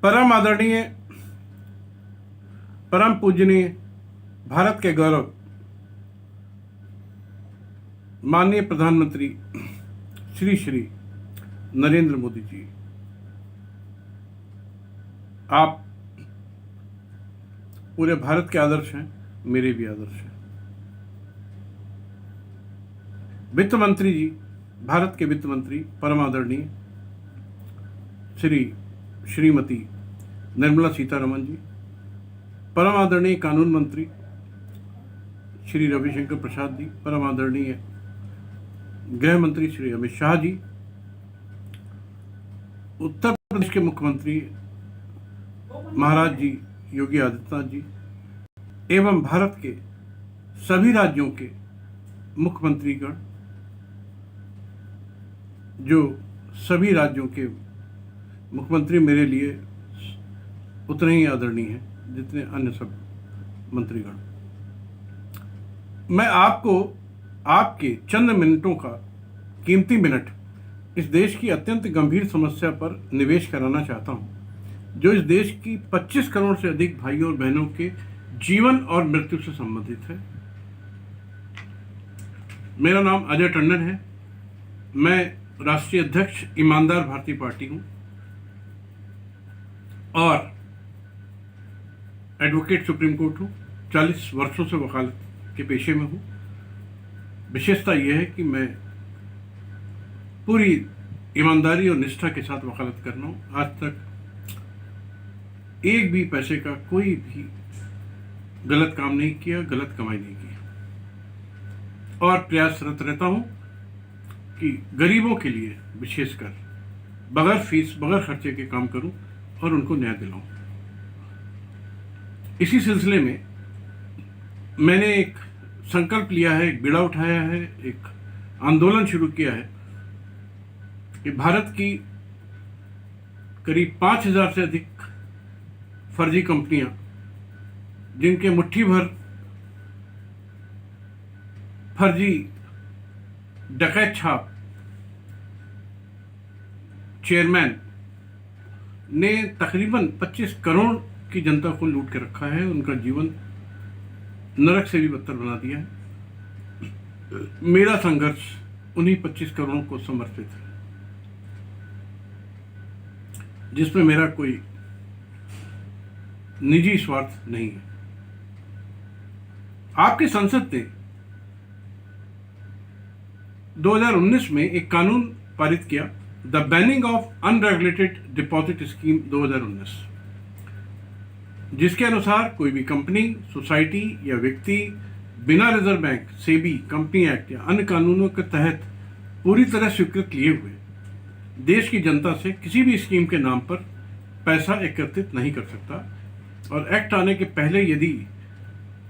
परम आदरणीय, परम पूजनीय, भारत के गौरव माननीय प्रधानमंत्री श्री श्री नरेंद्र मोदी जी, आप पूरे भारत के आदर्श हैं, मेरे भी आदर्श हैं। वित्त मंत्री जी, भारत के वित्त मंत्री परम आदरणीय श्रीमती निर्मला सीतारमण जी, परम आदरणीय कानून मंत्री श्री रविशंकर प्रसाद जी, परम आदरणीय गृह मंत्री श्री अमित शाह जी, उत्तर प्रदेश के मुख्यमंत्री महाराज जी योगी आदित्यनाथ जी एवं भारत के सभी राज्यों के मुख्यमंत्रीगण, जो सभी राज्यों के मुख्यमंत्री मेरे लिए उतने ही आदरणीय हैं जितने अन्य सब मंत्रीगण। मैं आपको आपके चंद मिनटों का कीमती मिनट इस देश की अत्यंत गंभीर समस्या पर निवेश कराना चाहता हूं, जो इस देश की 25 करोड़ से अधिक भाइयों और बहनों के जीवन और मृत्यु से संबंधित है। मेरा नाम अजय टंडन है। मैं राष्ट्रीय अध्यक्ष ईमानदार भारतीय पार्टी हूं और एडवोकेट सुप्रीम कोर्ट हूं। 40 वर्षों से वकालत के पेशे में हूं। विशेषता यह है कि मैं पूरी ईमानदारी और निष्ठा के साथ वकालत कर रहा हूं। आज तक एक भी पैसे का कोई भी गलत काम नहीं किया, गलत कमाई नहीं की और प्रयासरत रहता हूं कि गरीबों के लिए विशेषकर बगैर फीस बगैर खर्चे के काम करूं और उनको न्याय दिलाऊं। इसी सिलसिले में मैंने एक संकल्प लिया है, एक बीड़ा उठाया है, एक आंदोलन शुरू किया है कि भारत की करीब 5000 से अधिक फर्जी कंपनियां, जिनके मुट्ठी भर फर्जी डकैत छाप चेयरमैन ने तकरीबन 25 करोड़ की जनता को लूट के रखा है, उनका जीवन नरक से भी बदतर बना दिया है। मेरा संघर्ष उन्हीं 25 करोड़ को समर्पित है, जिसमें मेरा कोई निजी स्वार्थ नहीं है। आपकी संसद ने 2019 में एक कानून पारित किया, the banning of unregulated deposit scheme 2019, जिसके अनुसार कोई भी कंपनी, सोसाइटी या व्यक्ति बिना reserve bank, SEBI, company act या अन्य कानूनों के तहत पूरी तरह स्वीकृत लिए हुए देश की जनता से किसी भी स्कीम के नाम पर पैसा एकत्रित नहीं कर सकता। और एक्ट आने के पहले यदि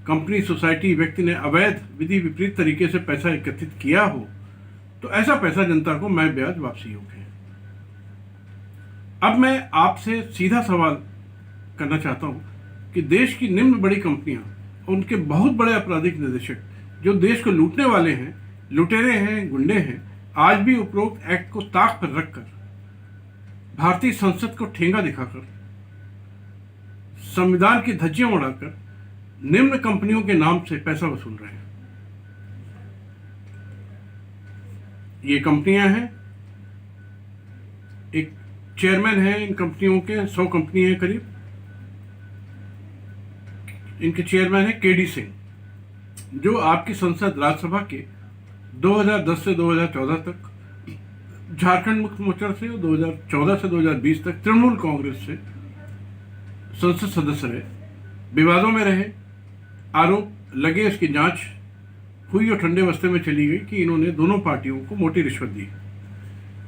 कंपनी, सोसाइटी, व्यक्ति ने अवैध विधि विपरीत तरीके से पैसा एकत्रित किया हो तो ऐसा पैसा जनता को मैं ब्याज वापसी योग्य है। अब मैं आपसे सीधा सवाल करना चाहता हूं कि देश की निम्न बड़ी कंपनियां, उनके बहुत बड़े आपराधिक निदेशक जो देश को लूटने वाले हैं, लुटेरे हैं, गुंडे हैं, आज भी उपरोक्त एक्ट को ताक पर रखकर भारतीय संसद को ठेंगा दिखाकर, संविधान की धज्जियां उड़ाकर निम्न कंपनियों के नाम से पैसा वसूल रहे हैं। ये कंपनियां हैं, एक चेयरमैन है इन कंपनियों के, 100 कंपनी है करीब। इनके चेयरमैन है केडी सिंह, जो आपकी संसद राज्यसभा के 2010 से 2014 तक झारखंड मुक्ति मोर्चा से और 2014 से 2020 तक तृणमूल कांग्रेस से संसद सदस्य रहे, विवादों में रहे, आरोप लगे, इसकी जांच हुई और ठंडे बस्ते में चली गई कि इन्होंने दोनों पार्टियों को मोटी रिश्वत दी।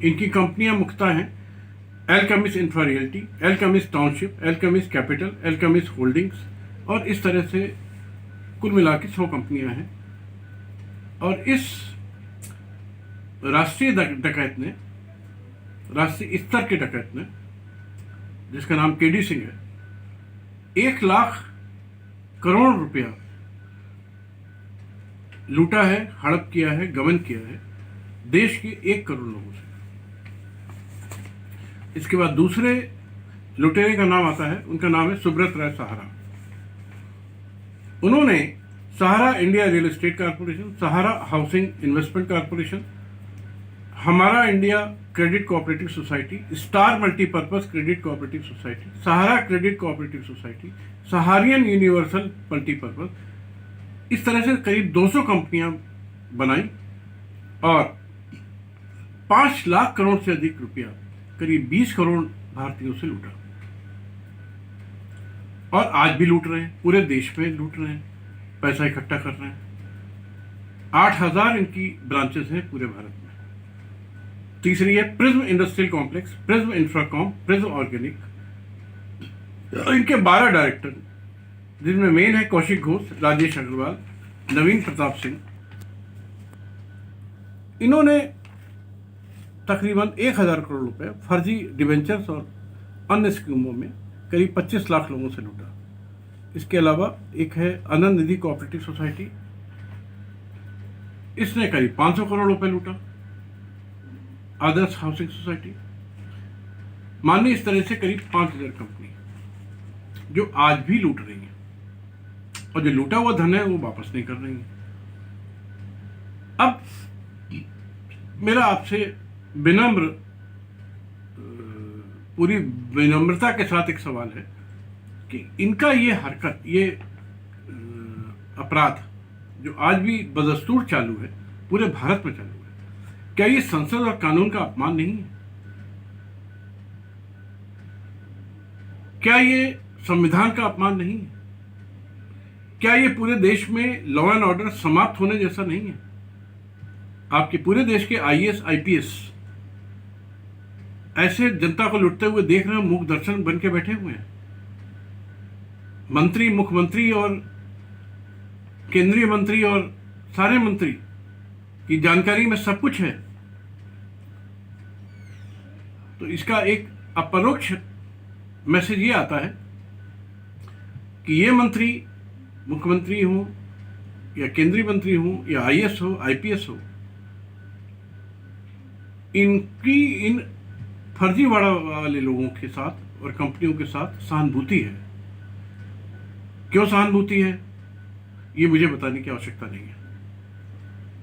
इनकी कंपनियां मुख्यतः हैं Alchemist infra realty, Alchemist township, Alchemist capital, Alchemist holdings और इस तरह से कुल मिला के 100 कंपनियां हैं। और इस राष्ट्रीय डकैत ने, राष्ट्रीय स्तर के डकैत ने, जिसका नाम केडी सिंह है, 1 लाख करोड़ रुपया लूटा है, हड़प किया है, गबन किया है देश के 1 करोड़ लोगों से। इसके बाद दूसरे लुटेरे का नाम आता है, उनका नाम है सुब्रत राय सहारा। उन्होंने Sahara India real estate corporation, Sahara housing investment corporation, Humara India credit cooperative society, star multipurpose credit cooperative society, Sahara credit cooperative society, Saharayan universal multipurpose, इस तरह से करीब 200 कंपनियां बनाई और 5 लाख करोड़ से अधिक रुपया, करीब 20 करोड़ भारतीयों से लूटा। और आज भी लूट रहे हैं, पूरे देश में लूट रहे हैं, पैसा इकट्ठा कर रहे हैं। 8,000 इनकी ब्रांचेस हैं पूरे भारत में। तीसरी है prism industrial complex, prism Infracom, prism organic. इनके 12 डायरेक्टर, जिनमें मेन है कौशिक घोष, राजेश अग्रवाल, नवीन प्रताप सिंह। इन्होंने तकरीबन 1,000 करोड़ रुपए फर्जी डिवेंचर्स और अन्य स्कीमों में करीब 25 लाख लोगों से लूटा। इसके अलावा एक है आनंद निधि कोऑपरेटिव सोसाइटी, इसने करीब 500 करोड़ रुपए लूटा। आदर्श हाउसिंग सोसाइटी, मानिए इस तरह से करीब 5,000 कंपनी जो आज भी लूट रही हैं, और जो लूटा हुआ धन है वो वापस नहीं कर रही हैं। अब मेरा आपसे विनम्र, पूरी विनम्रता के साथ एक सवाल है कि इनका ये हरकत, ये अपराध जो आज भी बदस्तूर चालू है, पूरे भारत में चालू है, क्या ये संसद और कानून का अपमान नहीं है? क्या ये संविधान का अपमान नहीं है? क्या ये पूरे देश में लॉ एंड ऑर्डर समाप्त होने जैसा नहीं है? आपके पूरे देश के आईएएस आईपीएस ऐसे जनता को लुटते हुए देख रहे हैं, मूक दर्शन बन के बैठे हुए हैं। मंत्री, मुख्यमंत्री और केंद्रीय मंत्री और सारे मंत्री की जानकारी में सब कुछ है। तो इसका एक अपरोक्ष मैसेज ये आता है कि ये मंत्री, मुख्यमंत्री हो या केंद्रीय मंत्री हो या आईएएस हो, आईपीएस हो, इनकी इन फर्जीवाड़ा वाले लोगों के साथ और कंपनियों के साथ सहानुभूति है। क्यों सहानुभूति है ये मुझे बताने की आवश्यकता नहीं है।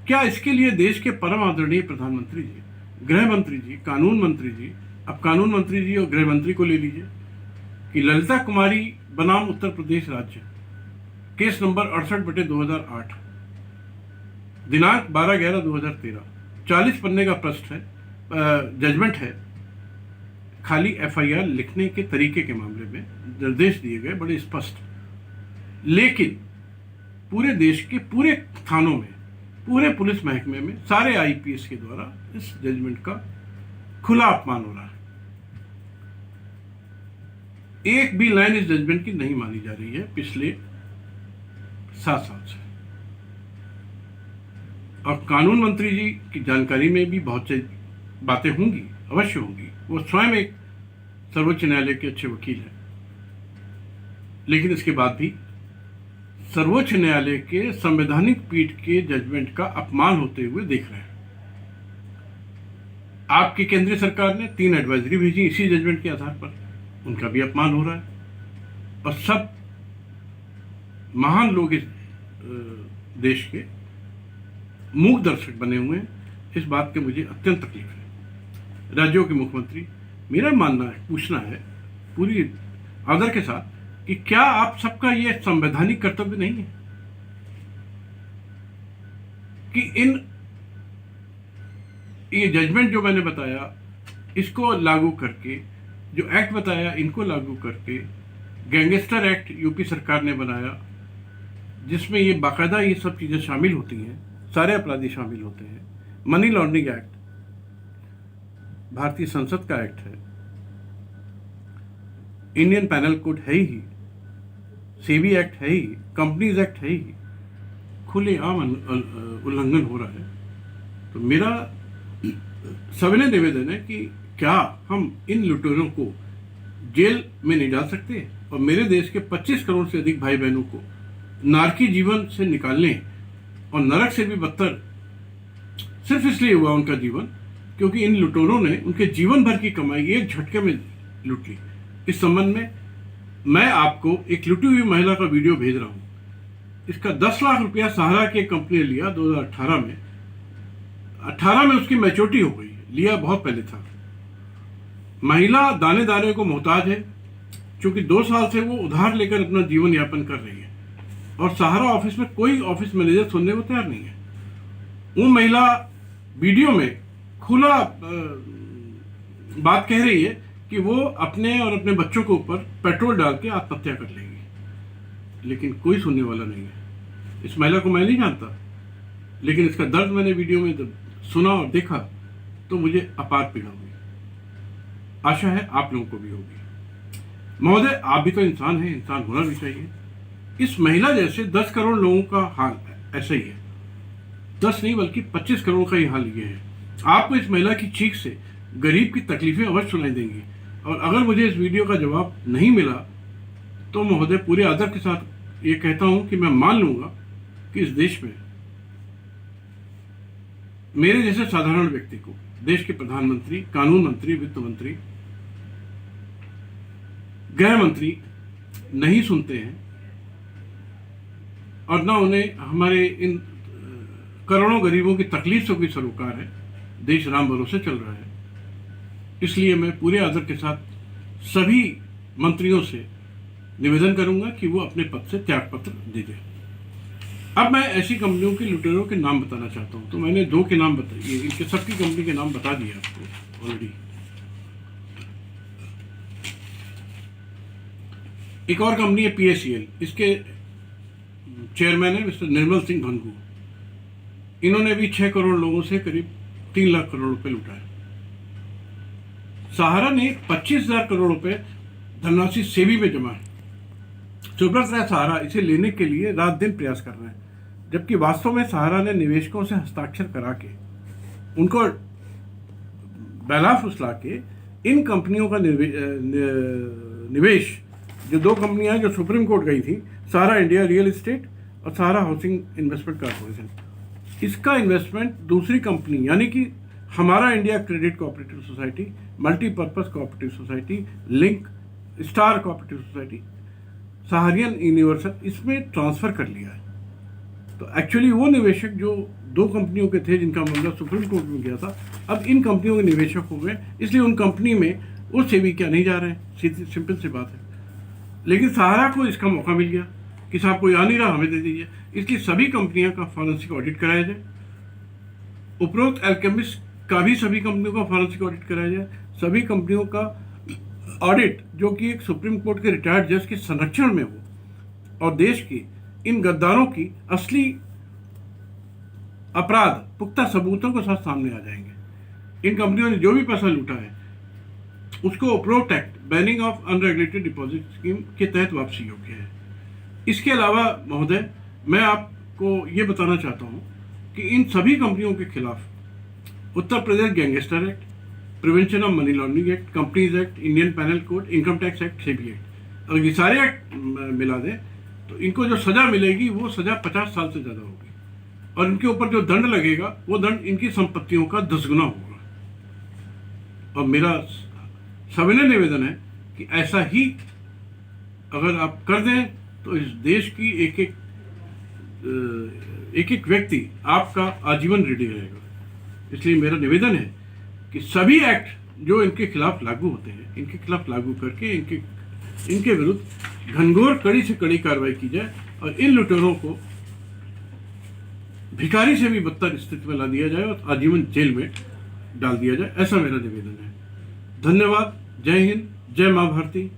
क्या इसके लिए देश के परम आदरणीय प्रधानमंत्री जी, गृह मंत्री जी, कानून मंत्री जी, अब कानून मंत्री जी और गृह मंत्री को ले लीजिए कि ललिता कुमारी बनाम उत्तर प्रदेश राज्य, केस नंबर 68/2008, दिनांक 12/11/2013, 40 पन्ने का प्रश्न है, जजमेंट है। खाली एफआईआर लिखने के तरीके के मामले में निर्देश दिए गए बड़े स्पष्ट, लेकिन पूरे देश के पूरे थानों में, पूरे पुलिस महकमे में, सारे आईपीएस के द्वारा इस जजमेंट का खुला अपमान हो रहा है। एक भी लाइन इस जजमेंट की नहीं मानी जा रही है पिछले 7 साल से। और कानून मंत्री जी की जानकारी में भी बहुत सी बातें होंगी, अवश्य होंगी, वो स्वयं एक सर्वोच्च न्यायालय के अच्छे वकील हैं, लेकिन इसके बाद भी सर्वोच्च न्यायालय के संवैधानिक पीठ के जजमेंट का अपमान होते हुए देख रहे हैं। आपकी केंद्रीय सरकार ने 3 एडवाइजरी भेजी इसी जजमेंट के आधार पर, उनका भी अपमान हो रहा है। और सब महान लोग इस देश के मूक दर्शक बने हुए हैं। इस बात के मुझे अत्यंत तकलीफ है। राज्यों के मुख्यमंत्री, मेरा मानना है, पूछना है पूरी आदर के साथ कि क्या आप सबका यह संवैधानिक कर्तव्य नहीं है कि ये जजमेंट जो मैंने बताया इसको लागू करके, जो एक्ट बताया इनको लागू करके, गैंगस्टर एक्ट यूपी सरकार ने बनाया जिसमें ये बाकायदा ये सब चीज़ें शामिल होती हैं, सारे अपराधी शामिल होते हैं। मनी लॉन्ड्रिंग एक्ट भारतीय संसद का एक्ट है, इंडियन पैनल कोड है ही, सेबी एक्ट है ही, कंपनीज एक्ट है ही, खुलेआम उल्लंघन हो रहा है। तो मेरा सविनय निवेदन है कि क्या हम इन लुटेरों को जेल में नहीं डाल सकते और मेरे देश के 25 करोड़ से अधिक भाई बहनों को नारकी जीवन से निकालने, और नरक से भी बदतर सिर्फ इसलिए हुआ उनका जीवन क्योंकि इन लुटेरों ने उनके जीवन भर की कमाई एक झटके में लूट ली। इस संबंध में मैं आपको एक लुटी हुई महिला का वीडियो भेज रहा हूं। इसका 10 लाख रुपया सहारा की एक कंपनी ने लिया 2018 में। 18 में उसकी मैच्योरिटी हो गई, लिया बहुत पहले था। महिला दाने दाने को मोहताज है, क्योंकि 2 साल से वो उधार लेकर अपना जीवन यापन कर रही है और सहारा ऑफिस में कोई ऑफिस मैनेजर सुनने को तैयार नहीं है। वो महिला वीडियो में खुला बात कह रही है कि वो अपने और अपने बच्चों के ऊपर पेट्रोल डाल के आत्महत्या कर लेगी, लेकिन कोई सुनने वाला नहीं है। इस महिला को मैं नहीं जानता, लेकिन इसका दर्द मैंने वीडियो में जब सुना और देखा तो मुझे अपार पीड़ा हुई। आशा है आप लोगों को भी होगी। महोदय, आप भी तो इंसान हैं, इंसान होना भी चाहिए। इस महिला जैसे 10 करोड़ लोगों का हाल ऐसा ही है। 10 नहीं बल्कि 25 करोड़ का ही हाल ये है। आपको इस महिला की चीख से गरीब की तकलीफें अवश्य सुनाई देंगी, और अगर मुझे इस वीडियो का जवाब नहीं मिला तो महोदय पूरे आदर के साथ ये कहता हूं कि मैं मान लूंगा कि इस देश में मेरे जैसे साधारण व्यक्ति को देश के प्रधानमंत्री, कानून मंत्री, वित्त मंत्री, गृह मंत्री नहीं सुनते हैं, और ना उन्हें हमारे इन करोड़ों गरीबों की तकलीफ से कोई सरोकार है। देश राम भरोसे चल रहा है। इसलिए मैं पूरे आदर के साथ सभी मंत्रियों से निवेदन करूंगा कि वो अपने पद से त्यागपत्र दे दें। अब मैं ऐसी कंपनियों के लुटेरों के नाम बताना चाहता हूं। तो मैंने 2 के नाम बताइए, इनके सबकी कंपनी के नाम बता दिए आपको ऑलरेडी। एक और कंपनी है PACL, इसके चेयरमैन है मिस्टर निर्मल सिंह भंगू। इन्होंने भी 6 करोड़ लोगों से करीब 3 लाख करोड़ रुपए लुटाए। सहारा ने 25,000 करोड़ रुपए धनराशि सेबी में जमा है। सुब्रत राय सहारा इसे लेने के लिए रात दिन प्रयास कर रहे हैं, जबकि वास्तव में सहारा ने निवेशकों से हस्ताक्षर करा के उनको बहला फुसला के इन कंपनियों का निवेश, जो 2 कंपनियां जो सुप्रीम कोर्ट गई थी, सहारा इंडिया रियल एस्टेट और सहारा हाउसिंग इन्वेस्टमेंट कॉर्पोरेशन, इसका इन्वेस्टमेंट दूसरी कंपनी यानी कि Humara India credit cooperative society, multipurpose cooperative society, link star cooperative society, Saharayan universal, इसमें ट्रांसफर कर लिया है। तो एक्चुअली वो निवेशक जो 2 कंपनियों के थे जिनका मामला सुप्रीम कोर्ट में गया था, अब इन कंपनियों के निवेशक हो गए, इसलिए उन कंपनी में वो सेबी क्या नहीं जा रहे हैं। सिंपल सी बात है। लेकिन सहारा को इसका मौका मिल गया कि साहब कोई आ नहीं रहा, हमें दे दीजिए। इसलिए सभी कंपनियों का फॉरेंसिक ऑडिट कराया जाए। उपरोक्त एल्केमिस्ट का भी सभी कंपनियों का फॉरेंसिक ऑडिट कराया जाए। सभी कंपनियों का ऑडिट जो कि एक सुप्रीम कोर्ट के रिटायर्ड जज के संरक्षण में हो, और देश की इन गद्दारों की असली अपराध पुख्ता सबूतों के साथ सामने आ जाएंगे। इन कंपनियों ने जो भी पैसा लूटा है उसको उपरोक्त act banning of unregulated deposit scheme के तहत वापसी योग्य है। इसके अलावा महोदय, मैं आपको ये बताना चाहता हूँ कि इन सभी कंपनियों के खिलाफ Uttar Pradesh gangster act, prevention of money laundering act, companies act, Indian penal code, income tax act, SEBI act, अगर ये सारे एक्ट मिला दें तो इनको जो सजा मिलेगी वो सजा 50 साल से ज़्यादा होगी, और इनके ऊपर जो दंड लगेगा वो दंड इनकी संपत्तियों का 10 गुना होगा। और मेरा सविनय निवेदन है कि ऐसा ही अगर आप कर दें तो इस देश की एक एक व्यक्ति आपका आजीवन ऋणी रहेगा। इसलिए मेरा निवेदन है कि सभी एक्ट जो इनके खिलाफ लागू होते हैं, इनके खिलाफ लागू करके इनके विरुद्ध घनघोर कड़ी से कड़ी कार्रवाई की जाए, और इन लुटेरों को भिखारी से भी बदतर स्थिति में ला दिया जाए और आजीवन जेल में डाल दिया जाए। ऐसा मेरा निवेदन है। धन्यवाद। जय हिंद, जय मां भारती।